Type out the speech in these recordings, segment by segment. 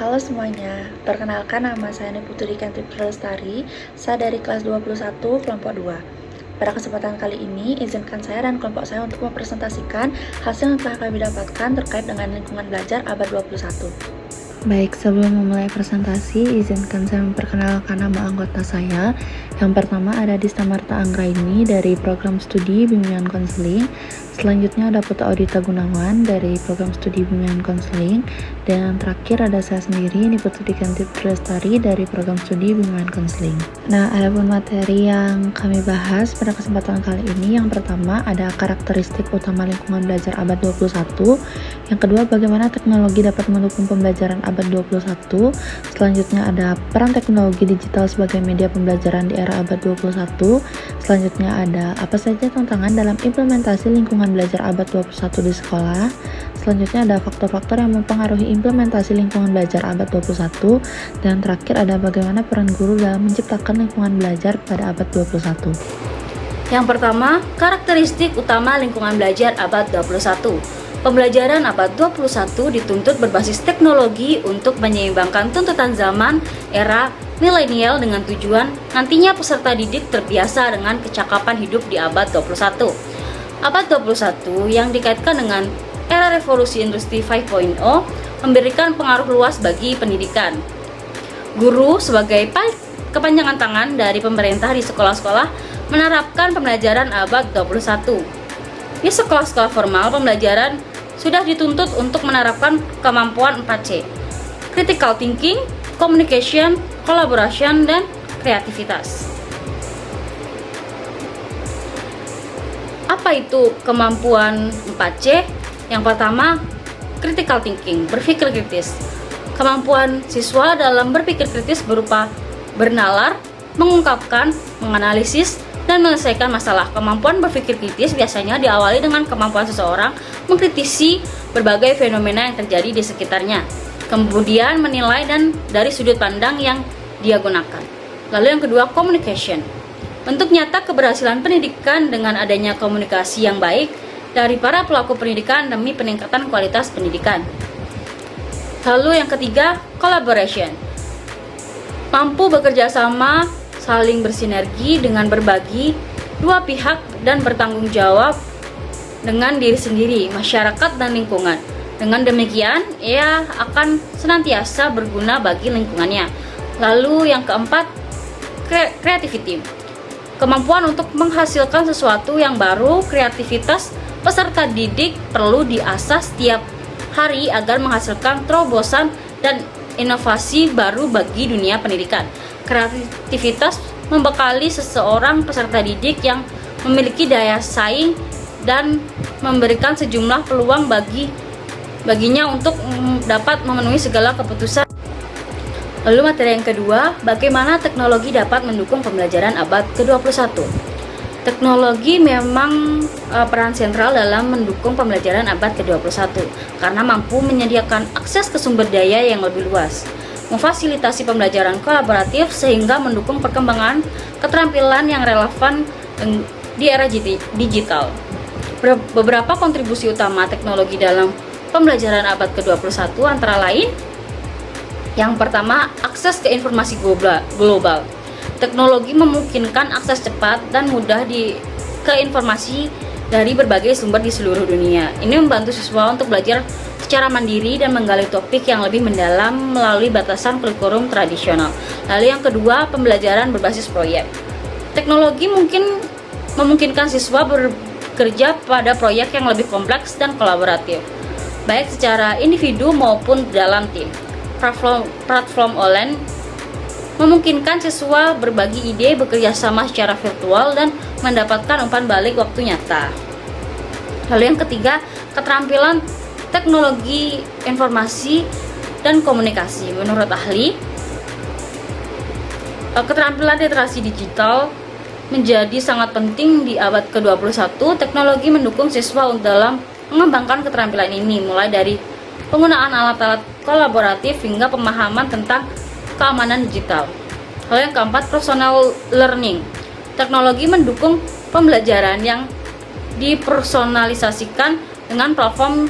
Halo semuanya, perkenalkan nama saya Putri Kantip Lestari, saya dari kelas 21 kelompok 2. Pada kesempatan kali ini, izinkan saya dan kelompok saya untuk mempresentasikan hasil yang telah kami dapatkan terkait dengan lingkungan belajar abad 21. Baik, sebelum memulai presentasi, izinkan saya memperkenalkan nama anggota saya. Yang pertama ada Dista Marta Anggraini dari program studi bimbingan konseling. Selanjutnya ada Putra Audita Gunawan dari program studi bimbingan konseling. Dan terakhir ada saya sendiri, Putri Kantip Lestari dari program studi bimbingan konseling. Nah, adapun materi yang kami bahas pada kesempatan kali ini, yang pertama ada karakteristik utama lingkungan belajar abad 21. Yang kedua, bagaimana teknologi dapat mendukung pembelajaran abad 21. Selanjutnya ada peran teknologi digital sebagai media pembelajaran di era abad 21. Selanjutnya ada apa saja tantangan dalam implementasi lingkungan belajar abad 21 di sekolah. Selanjutnya ada faktor-faktor yang mempengaruhi implementasi lingkungan belajar abad 21. Dan terakhir ada bagaimana peran guru dalam menciptakan lingkungan belajar pada abad 21. Yang pertama, karakteristik utama lingkungan belajar abad 21. Pembelajaran abad 21 dituntut berbasis teknologi untuk menyeimbangkan tuntutan zaman era milenial dengan tujuan nantinya peserta didik terbiasa dengan kecakapan hidup di abad 21. Abad 21 yang dikaitkan dengan era revolusi industri 5.0 memberikan pengaruh luas bagi pendidikan. Guru sebagai kepanjangan tangan dari pemerintah di sekolah-sekolah menerapkan pembelajaran abad 21. Di sekolah-sekolah formal, pembelajaran sudah dituntut untuk menerapkan kemampuan 4C: critical thinking, communication, collaboration, dan kreativitas. Apa itu kemampuan 4C? Yang pertama, critical thinking, berpikir kritis. Kemampuan siswa dalam berpikir kritis berupa bernalar, mengungkapkan, menganalisis, dan menyelesaikan masalah. Kemampuan berpikir kritis biasanya diawali dengan kemampuan seseorang mengkritisi berbagai fenomena yang terjadi di sekitarnya, kemudian menilai dan dari sudut pandang yang dia gunakan. Lalu yang kedua, communication. Untuk nyata keberhasilan pendidikan dengan adanya komunikasi yang baik dari para pelaku pendidikan demi peningkatan kualitas pendidikan. Lalu yang ketiga, collaboration. Mampu bekerja sama, saling bersinergi dengan berbagi dua pihak dan bertanggung jawab dengan diri sendiri, masyarakat, dan lingkungan. Dengan demikian, ia akan senantiasa berguna bagi lingkungannya. Lalu yang keempat, creativity. Kemampuan untuk menghasilkan sesuatu yang baru. Kreativitas peserta didik perlu diasah setiap hari agar menghasilkan terobosan dan inovasi baru bagi dunia pendidikan. Kreativitas membekali seseorang peserta didik yang memiliki daya saing dan memberikan sejumlah peluang baginya untuk dapat memenuhi segala keputusan. Lalu materi yang kedua, bagaimana teknologi dapat mendukung pembelajaran abad ke-21. Teknologi memang peran sentral dalam mendukung pembelajaran abad ke-21 karena mampu menyediakan akses ke sumber daya yang lebih luas, memfasilitasi pembelajaran kolaboratif sehingga mendukung perkembangan keterampilan yang relevan di era digital. Beberapa kontribusi utama teknologi dalam pembelajaran abad ke-21 antara lain: yang pertama, akses ke informasi global. Teknologi memungkinkan akses cepat dan mudah ke informasi dari berbagai sumber di seluruh dunia. Ini membantu siswa untuk belajar secara mandiri dan menggali topik yang lebih mendalam melalui batasan kurikulum tradisional. Lalu yang kedua, pembelajaran berbasis proyek. Teknologi memungkinkan siswa bekerja pada proyek yang lebih kompleks dan kolaboratif, baik secara individu maupun dalam tim. Platform online memungkinkan siswa berbagi ide, bekerja sama secara virtual, dan mendapatkan umpan balik waktu nyata. Lalu yang ketiga, keterampilan teknologi informasi dan komunikasi. Menurut ahli, keterampilan literasi digital menjadi sangat penting di abad ke-21. Teknologi mendukung siswa dalam mengembangkan keterampilan ini, mulai dari penggunaan alat-alat kolaboratif hingga pemahaman tentang keamanan digital. Lalu yang keempat, personal learning. Teknologi mendukung pembelajaran yang dipersonalisasikan dengan platform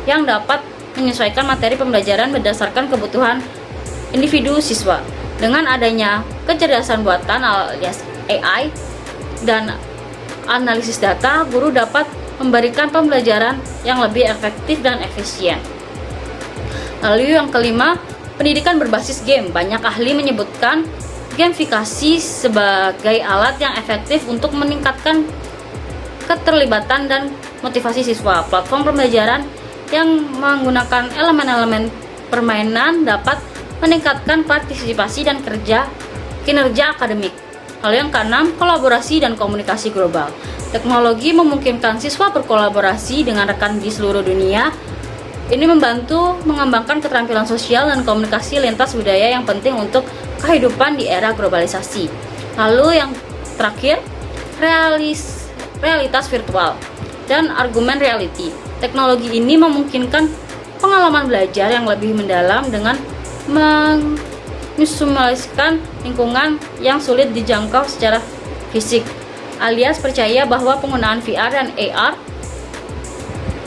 yang dapat menyesuaikan materi pembelajaran berdasarkan kebutuhan individu siswa. Dengan adanya kecerdasan buatan alias AI dan analisis data, guru dapat memberikan pembelajaran yang lebih efektif dan efisien. Lalu yang kelima, pendidikan berbasis game. Banyak ahli menyebutkan gamifikasi sebagai alat yang efektif untuk meningkatkan keterlibatan dan motivasi siswa. Platform pembelajaran yang menggunakan elemen-elemen permainan dapat meningkatkan partisipasi dan kinerja akademik. Lalu yang keenam, kolaborasi dan komunikasi global. Teknologi memungkinkan siswa berkolaborasi dengan rekan di seluruh dunia. Ini membantu mengembangkan keterampilan sosial dan komunikasi lintas budaya yang penting untuk kehidupan di era globalisasi. Lalu yang terakhir, realitas virtual dan argumen reality. Teknologi ini memungkinkan pengalaman belajar yang lebih mendalam dengan mensimulasikan lingkungan yang sulit dijangkau secara fisik, alias percaya bahwa penggunaan VR dan AR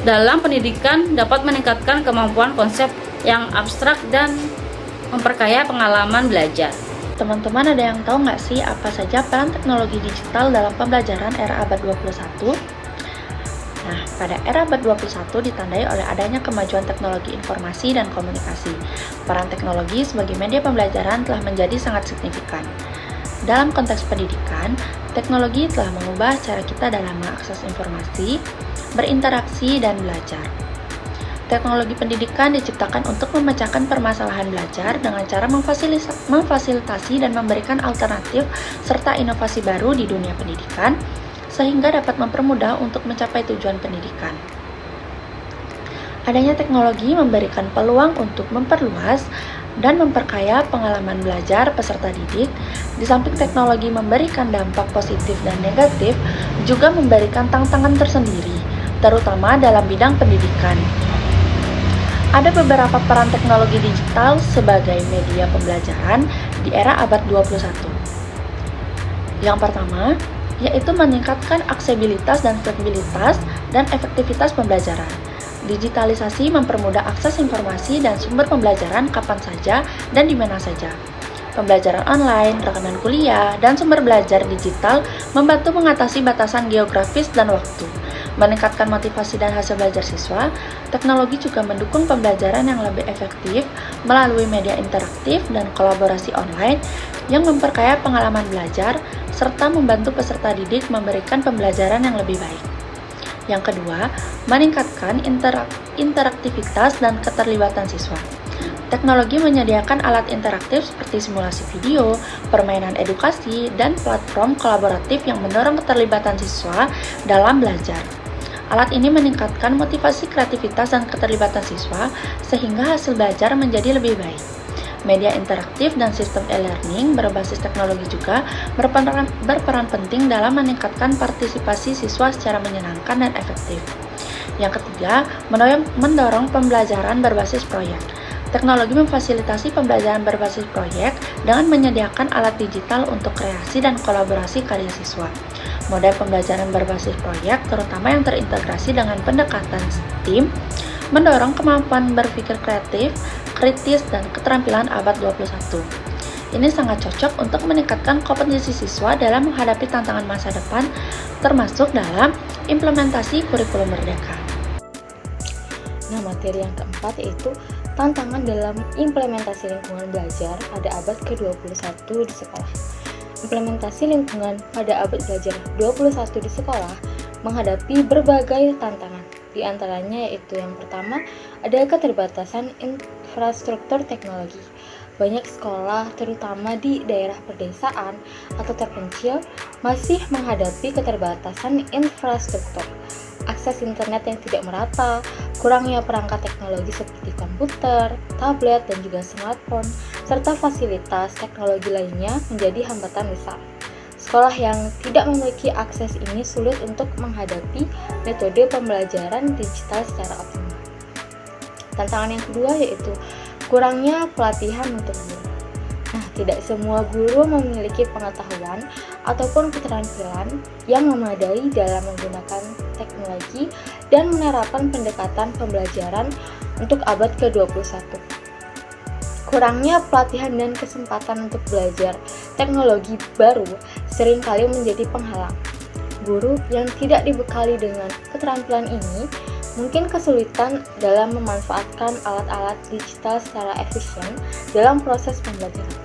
dalam pendidikan dapat meningkatkan kemampuan konsep yang abstrak dan memperkaya pengalaman belajar. Teman-teman, ada yang tahu nggak sih apa saja peran teknologi digital dalam pembelajaran era abad 21? Nah, pada era abad 21 ditandai oleh adanya kemajuan teknologi informasi dan komunikasi. Peran teknologi sebagai media pembelajaran telah menjadi sangat signifikan. Dalam konteks pendidikan, teknologi telah mengubah cara kita dalam mengakses informasi, berinteraksi, dan belajar. Teknologi pendidikan diciptakan untuk memecahkan permasalahan belajar dengan cara memfasilitasi dan memberikan alternatif serta inovasi baru di dunia pendidikan, sehingga dapat mempermudah untuk mencapai tujuan pendidikan. Adanya teknologi memberikan peluang untuk memperluas dan memperkaya pengalaman belajar peserta didik. Di samping teknologi memberikan dampak positif dan negatif, juga memberikan tantangan tersendiri, terutama dalam bidang pendidikan. Ada beberapa peran teknologi digital sebagai media pembelajaran di era abad 21. Yang pertama, yaitu meningkatkan aksesibilitas dan fleksibilitas dan efektivitas pembelajaran. Digitalisasi mempermudah akses informasi dan sumber pembelajaran kapan saja dan di mana saja. Pembelajaran online, rekaman kuliah, dan sumber belajar digital membantu mengatasi batasan geografis dan waktu. Meningkatkan motivasi dan hasil belajar siswa, teknologi juga mendukung pembelajaran yang lebih efektif melalui media interaktif dan kolaborasi online yang memperkaya pengalaman belajar, serta membantu peserta didik memberikan pembelajaran yang lebih baik. Yang kedua, meningkatkan interaktivitas dan keterlibatan siswa. Teknologi menyediakan alat interaktif seperti simulasi video, permainan edukasi, dan platform kolaboratif yang mendorong keterlibatan siswa dalam belajar. Alat ini meningkatkan motivasi kreativitas dan keterlibatan siswa sehingga hasil belajar menjadi lebih baik. Media interaktif dan sistem e-learning berbasis teknologi juga berperan penting dalam meningkatkan partisipasi siswa secara menyenangkan dan efektif. Yang ketiga, mendorong pembelajaran berbasis proyek. Teknologi memfasilitasi pembelajaran berbasis proyek dengan menyediakan alat digital untuk kreasi dan kolaborasi karya siswa. Model pembelajaran berbasis proyek, terutama yang terintegrasi dengan pendekatan STEAM, mendorong kemampuan berpikir kreatif, kritis, dan keterampilan abad 21. Ini sangat cocok untuk meningkatkan kompetensi siswa dalam menghadapi tantangan masa depan, termasuk dalam implementasi kurikulum merdeka. Nah, materi yang keempat yaitu tantangan dalam implementasi lingkungan belajar pada abad ke-21 di sekolah. Implementasi lingkungan pada abad belajar 21 di sekolah menghadapi berbagai tantangan. Di antaranya yaitu yang pertama, ada keterbatasan infrastruktur teknologi. Banyak sekolah, terutama di daerah pedesaan atau terpencil, masih menghadapi keterbatasan infrastruktur. Akses internet yang tidak merata, kurangnya perangkat teknologi seperti komputer, tablet, dan juga smartphone, serta fasilitas teknologi lainnya menjadi hambatan besar. Sekolah yang tidak memiliki akses ini sulit untuk menghadapi metode pembelajaran digital secara optimal. Tantangan yang kedua yaitu kurangnya pelatihan untuk guru. Nah, tidak semua guru memiliki pengetahuan ataupun keterampilan yang memadai dalam menggunakan teknologi dan menerapkan pendekatan pembelajaran untuk abad ke-21. Kurangnya pelatihan dan kesempatan untuk belajar teknologi baru seringkali menjadi penghalang. Guru yang tidak dibekali dengan keterampilan ini mungkin kesulitan dalam memanfaatkan alat-alat digital secara efisien dalam proses pembelajaran.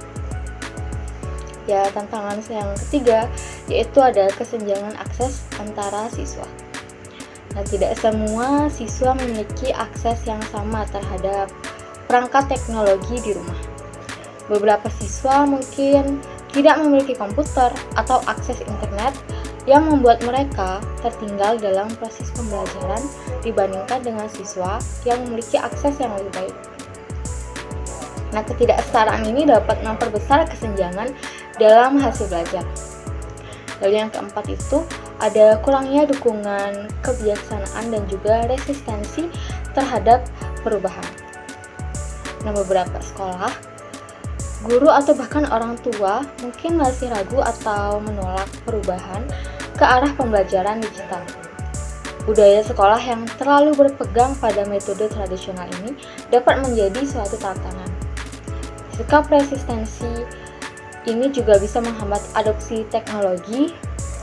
Ya, tantangan yang ketiga yaitu ada kesenjangan akses antara siswa. Nah, tidak semua siswa memiliki akses yang sama terhadap perangkat teknologi di rumah. Beberapa siswa mungkin tidak memiliki komputer atau akses internet yang membuat mereka tertinggal dalam proses pembelajaran dibandingkan dengan siswa yang memiliki akses yang lebih baik. Nah, ketidaksetaraan ini dapat memperbesar kesenjangan dalam hasil belajar. Lalu yang keempat itu ada kurangnya dukungan kebijaksanaan dan juga resistensi terhadap perubahan. Nah, beberapa sekolah, guru atau bahkan orang tua mungkin masih ragu atau menolak perubahan ke arah pembelajaran digital. Budaya sekolah yang terlalu berpegang pada metode tradisional ini dapat menjadi suatu tantangan. Sikap resistensi ini juga bisa menghambat adopsi teknologi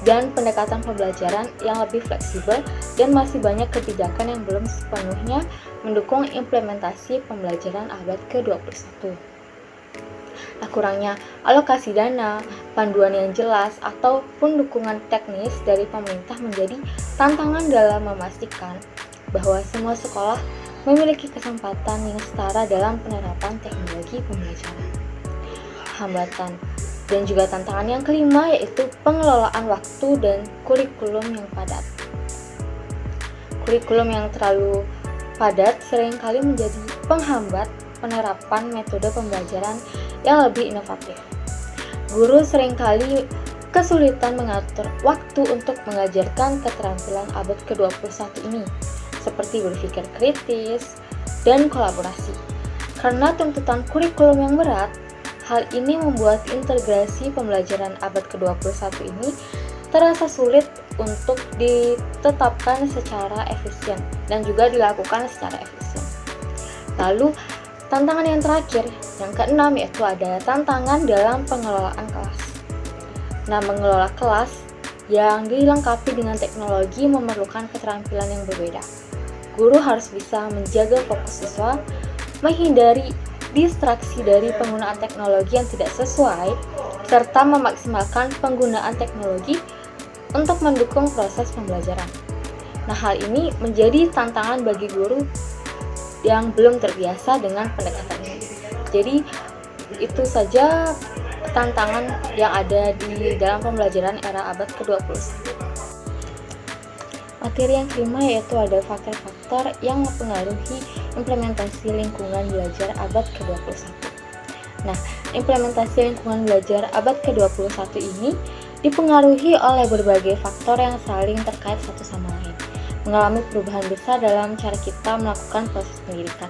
dan pendekatan pembelajaran yang lebih fleksibel, dan masih banyak kebijakan yang belum sepenuhnya mendukung implementasi pembelajaran abad ke-21. Nah, kurangnya alokasi dana, panduan yang jelas, ataupun dukungan teknis dari pemerintah menjadi tantangan dalam memastikan bahwa semua sekolah memiliki kesempatan yang setara dalam penerapan teknologi pembelajaran. Hambatan dan juga tantangan yang kelima yaitu pengelolaan waktu dan kurikulum yang padat. Kurikulum yang terlalu padat seringkali menjadi penghambat penerapan metode pembelajaran yang lebih inovatif. Guru seringkali kesulitan mengatur waktu untuk mengajarkan keterampilan abad ke-21 ini, seperti berpikir kritis dan kolaborasi. Karena tuntutan kurikulum yang berat, hal ini membuat integrasi pembelajaran abad ke-21 ini terasa sulit untuk ditetapkan secara efisien dan juga dilakukan secara efisien. Lalu, tantangan yang terakhir, yang keenam, yaitu ada tantangan dalam pengelolaan kelas. Nah, mengelola kelas yang dilengkapi dengan teknologi memerlukan keterampilan yang berbeda. Guru harus bisa menjaga fokus siswa, menghindari distraksi dari penggunaan teknologi yang tidak sesuai, serta memaksimalkan penggunaan teknologi untuk mendukung proses pembelajaran. Nah, hal ini menjadi tantangan bagi guru yang belum terbiasa dengan pendekatan ini. Jadi, itu saja tantangan yang ada di dalam pembelajaran era abad ke-21. Materi yang kelima yaitu ada faktor-faktor yang mempengaruhi implementasi lingkungan belajar abad ke-21. Nah, implementasi lingkungan belajar abad ke-21 ini dipengaruhi oleh berbagai faktor yang saling terkait satu sama lain, mengalami perubahan besar dalam cara kita melakukan proses pendidikan.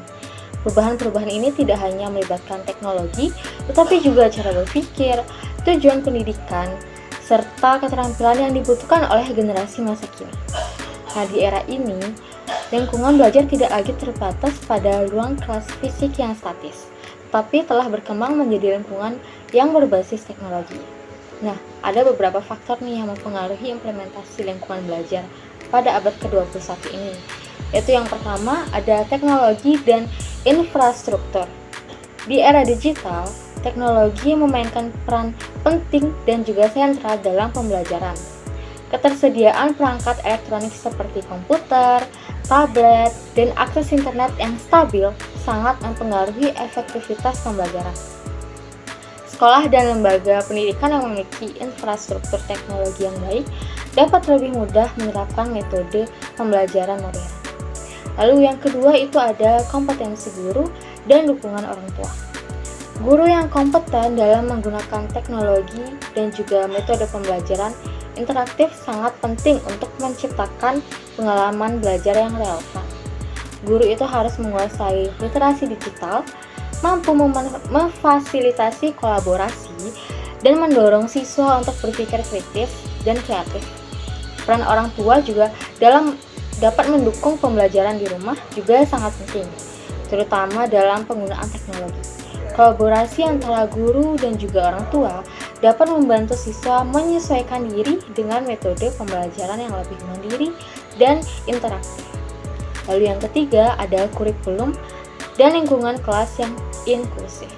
Perubahan-perubahan ini tidak hanya melibatkan teknologi, tetapi juga cara berpikir, tujuan pendidikan, serta keterampilan yang dibutuhkan oleh generasi masa kini. Nah, di era ini, lingkungan belajar tidak lagi terbatas pada ruang kelas fisik yang statis, tetapi telah berkembang menjadi lingkungan yang berbasis teknologi. Nah, ada beberapa faktor nih yang mempengaruhi implementasi lingkungan belajar pada abad ke-21 ini, yaitu yang pertama ada teknologi dan infrastruktur. Di era digital, teknologi memainkan peran penting dan juga sentral dalam pembelajaran. Ketersediaan perangkat elektronik seperti komputer, tablet, dan akses internet yang stabil sangat mempengaruhi efektivitas pembelajaran. Sekolah dan lembaga pendidikan yang memiliki infrastruktur teknologi yang baik dapat lebih mudah menerapkan metode pembelajaran modern. Lalu yang kedua itu ada kompetensi guru dan dukungan orang tua. Guru yang kompeten dalam menggunakan teknologi dan juga metode pembelajaran interaktif sangat penting untuk menciptakan pengalaman belajar yang relevan. Guru itu harus menguasai literasi digital, mampu memfasilitasi kolaborasi, dan mendorong siswa untuk berpikir kritis dan kreatif. Peran orang tua juga dapat mendukung pembelajaran di rumah juga sangat penting. terutama dalam penggunaan teknologi. Kolaborasi antara guru dan juga orang tua dapat membantu siswa menyesuaikan diri dengan metode pembelajaran yang lebih mandiri dan interaktif. Lalu yang ketiga ada kurikulum dan lingkungan kelas yang inklusif.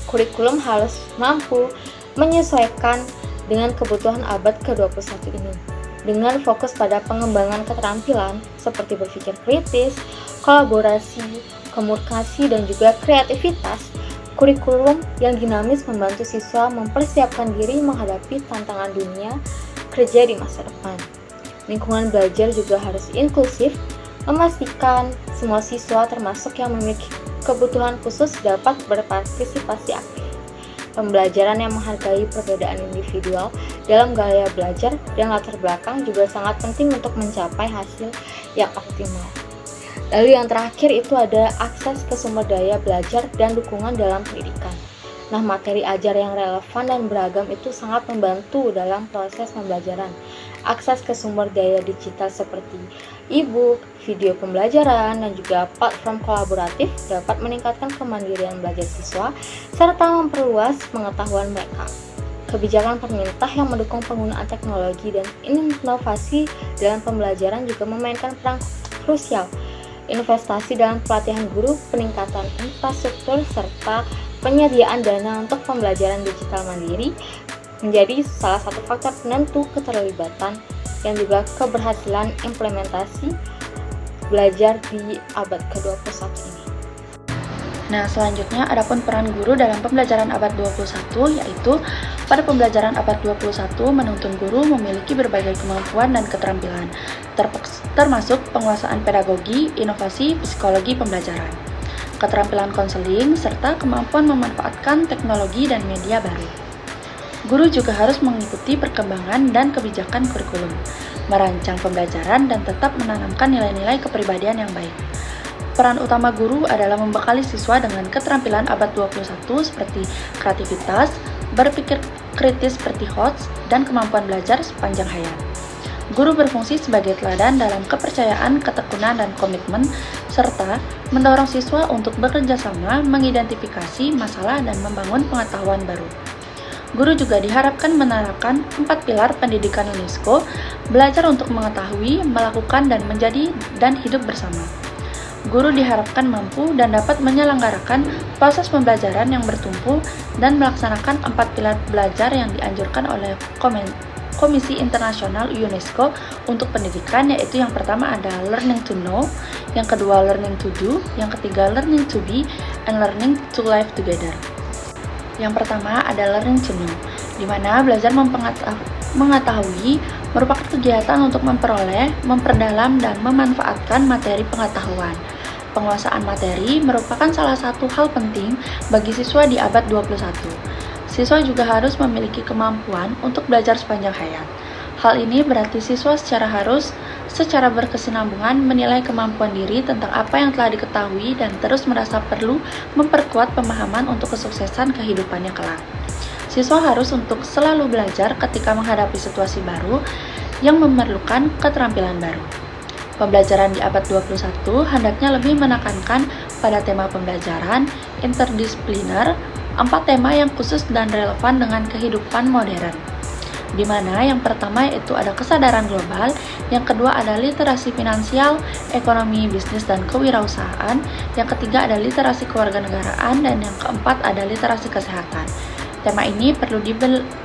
Kurikulum harus mampu menyesuaikan dengan kebutuhan abad ke-21 ini, dengan fokus pada pengembangan keterampilan seperti berpikir kritis, kolaborasi, komunikasi, dan juga kreativitas. Kurikulum yang dinamis membantu siswa mempersiapkan diri menghadapi tantangan dunia kerja di masa depan. Lingkungan belajar juga harus inklusif, memastikan semua siswa termasuk yang memiliki kebutuhan khusus dapat berpartisipasi aktif. Pembelajaran yang menghargai perbedaan individual dalam gaya belajar dan latar belakang juga sangat penting untuk mencapai hasil yang optimal. Lalu yang terakhir itu ada akses ke sumber daya belajar dan dukungan dalam pendidikan. Nah, materi ajar yang relevan dan beragam itu sangat membantu dalam proses pembelajaran. Akses ke sumber daya digital seperti e-book, video pembelajaran, dan juga platform kolaboratif dapat meningkatkan kemandirian belajar siswa serta memperluas pengetahuan mereka. Kebijakan pemerintah yang mendukung penggunaan teknologi dan inovasi dalam pembelajaran juga memainkan peran krusial. Investasi dalam pelatihan guru, peningkatan infrastruktur, serta penyediaan dana untuk pembelajaran digital mandiri menjadi salah satu faktor penentu keterlibatan yang juga keberhasilan implementasi belajar di abad ke-21 ini. Nah, selanjutnya adapun peran guru dalam pembelajaran abad 21, yaitu pada pembelajaran abad 21 menuntun guru memiliki berbagai kemampuan dan keterampilan, termasuk penguasaan pedagogi, inovasi, psikologi pembelajaran, keterampilan konseling, serta kemampuan memanfaatkan teknologi dan media baru. Guru juga harus mengikuti perkembangan dan kebijakan kurikulum, merancang pembelajaran, dan tetap menanamkan nilai-nilai kepribadian yang baik. Peran utama guru adalah membekali siswa dengan keterampilan abad 21 seperti kreativitas, berpikir kritis seperti Hobbes, dan kemampuan belajar sepanjang hayat. Guru berfungsi sebagai teladan dalam kepercayaan, ketekunan, dan komitmen, serta mendorong siswa untuk bekerja sama, mengidentifikasi masalah, dan membangun pengetahuan baru. Guru juga diharapkan menerapkan 4 pilar pendidikan UNESCO, belajar untuk mengetahui, melakukan, dan menjadi, dan hidup bersama. Guru diharapkan mampu dan dapat menyelenggarakan proses pembelajaran yang bertumpu dan melaksanakan 4 pilar belajar yang dianjurkan oleh Komisi Internasional UNESCO untuk pendidikan, yaitu yang pertama ada learning to know, yang kedua learning to do, yang ketiga learning to be, and learning to live together. Yang pertama ada learning to know, di mana belajar mengetahui merupakan kegiatan untuk memperoleh, memperdalam, dan memanfaatkan materi pengetahuan. Penguasaan materi merupakan salah satu hal penting bagi siswa di abad 21. Siswa juga harus memiliki kemampuan untuk belajar sepanjang hayat. Hal ini berarti siswa secara berkesinambungan menilai kemampuan diri tentang apa yang telah diketahui dan terus merasa perlu memperkuat pemahaman untuk kesuksesan kehidupannya kelak. Siswa harus untuk selalu belajar ketika menghadapi situasi baru yang memerlukan keterampilan baru. Pembelajaran di abad 21 hendaknya lebih menekankan pada tema pembelajaran interdisipliner, 4 tema yang khusus dan relevan dengan kehidupan modern, di mana yang pertama yaitu ada kesadaran global, yang kedua ada literasi finansial, ekonomi, bisnis, dan kewirausahaan, yang ketiga ada literasi kewarganegaraan, dan yang keempat ada literasi kesehatan. Tema ini perlu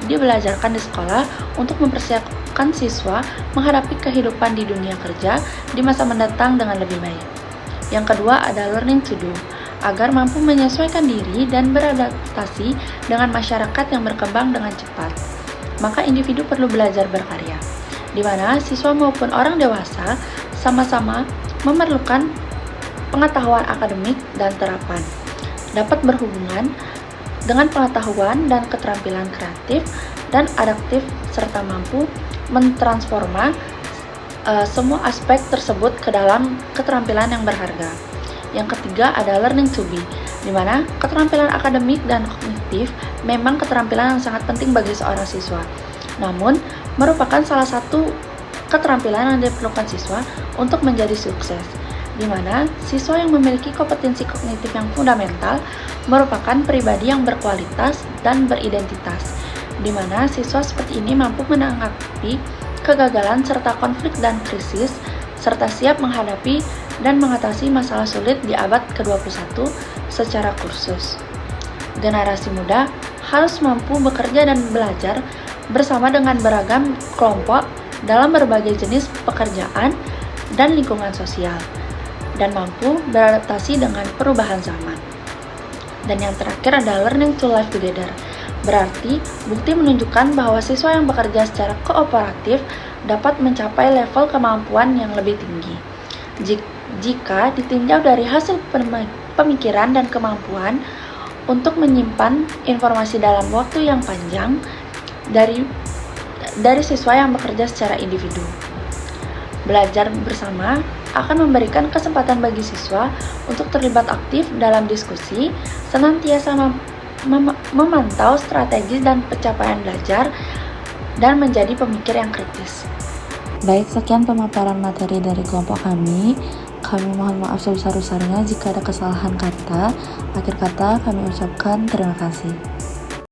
dibelajarkan di sekolah untuk mempersiapkan siswa menghadapi kehidupan di dunia kerja di masa mendatang dengan lebih baik. Yang kedua ada learning to do, agar mampu menyesuaikan diri dan beradaptasi dengan masyarakat yang berkembang dengan cepat. Maka individu perlu belajar berkarya, di mana siswa maupun orang dewasa sama-sama memerlukan pengetahuan akademik dan terapan, dapat berhubungan dengan pengetahuan dan keterampilan kreatif dan adaptif, serta mampu mentransforma semua aspek tersebut ke dalam keterampilan yang berharga. Yang ketiga ada learning to be, di mana keterampilan akademik dan kognitif memang keterampilan yang sangat penting bagi seorang siswa. Namun, merupakan salah satu keterampilan yang diperlukan siswa untuk menjadi sukses. di mana siswa yang memiliki kompetensi kognitif yang fundamental merupakan pribadi yang berkualitas dan beridentitas, di mana siswa seperti ini mampu menanggapi kegagalan serta konflik dan krisis, serta siap menghadapi dan mengatasi masalah sulit di abad ke-21 secara kursus. Generasi muda harus mampu bekerja dan belajar bersama dengan beragam kelompok dalam berbagai jenis pekerjaan dan lingkungan sosial, dan mampu beradaptasi dengan perubahan zaman. Dan yang terakhir adalah learning to live together. Berarti, bukti menunjukkan bahwa siswa yang bekerja secara kooperatif dapat mencapai level kemampuan yang lebih tinggi. Jika ditinjau dari hasil pemikiran dan kemampuan untuk menyimpan informasi dalam waktu yang panjang dari siswa yang bekerja secara individu. Belajar bersama akan memberikan kesempatan bagi siswa untuk terlibat aktif dalam diskusi, senantiasa memantau strategi dan pencapaian belajar, dan menjadi pemikir yang kritis. Baik, sekian pemaparan materi dari kelompok kami. Kami mohon maaf sebesar-besarnya jika ada kesalahan kata. Akhir kata kami ucapkan terima kasih.